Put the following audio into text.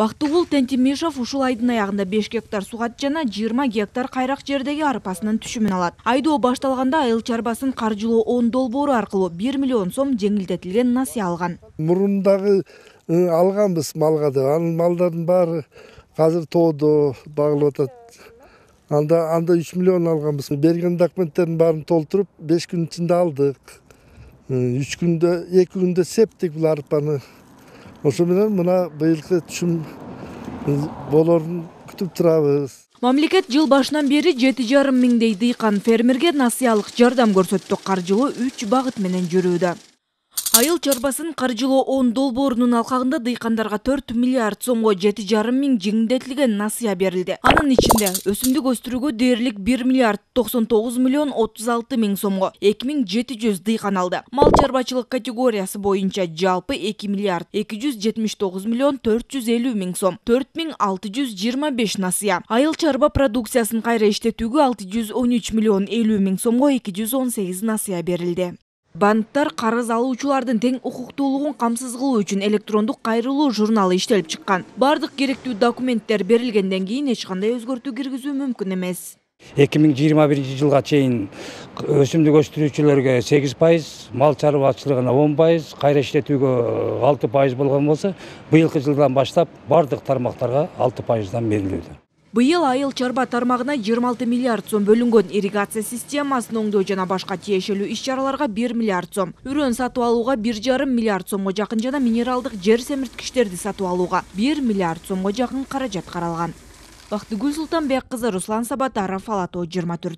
Бактыгул Тентимишев ушул айдын аягында 5 гектар сугат жана 20 гектар кайрак жердеги арпасынын түшүмүн алат. Айдоо башталганда айыл чарбасын каржылоо 10 долбоору аркылуу 1 миллион сом жеңилдетилген насыя алган. Мурундағы алганбыз малга деп. Анын малдардын баары азыр тоодо багылып атат. Анда 3 миллион алганбыз. Берген документтердин баарын толтуруп 5 күн ичинде алдык. 2 күндө септик бул арпаны. Ошо менен мына быйылкы түшүм болорун күтүп турабыз. Мамлекет жыл башынан бери 7,5 миңдей дыйкан фермерге насыялык жардам көрсөттү. Каржылоо 3 багыт менен жүрүүдө. Айыл чарбасын каржылоо 10 долбоорунун алкагында дыйкандарга 4 миллиард сомго 7,5 миң жеңилдетилген насыя берилди. Анын ичинде өсүмдүк өстүрүүгө дээрлик 1 миллиард 99 миллион 36 миң сомго 2700 дыйкан алды. Мал чарбачылык категориясы боюнча жалпы 2 миллиард 279 миллион 450 миң сом, 4625 насыя. Айыл чарба продукциясын кайра иштетүүгө 613 миллион 50 миң сомго 218 насыя берилди. Банктар карыз алуучулардын тең укуктуулугун камсыз кылуу үчүн электрондук кайрылуу журналы иштелип чыккан. Бардык керектүү документтер берилгенден кийин эч кандай өзгөртүү киргизүү мүмкүн эмес. 2021 жылга чейин өсүмдүк өстүрүүчүлөргө 8%, мал чарбачылыгына 10%, кайра иштетүүгө 6% болгон болсо, быйылкы жылдан баштап бардык тармактарга 6%дан берилүүдө. Быйыл айыл чарба тармагына 26 миллиард сом бөлүнгөн, ирригация системасын оңдоо жана башка тиешелүү иш-чараларга 1 миллиард сом, үрөн сатып алууга 1,5 миллиард сомго жакын жана минералдык жер семирткичтерди сатып алууга 1 миллиард сомго жакын каражат каралган. Бактыгүл Султанбек кызы, Руслан Сабатаров, Ала Тоо 24.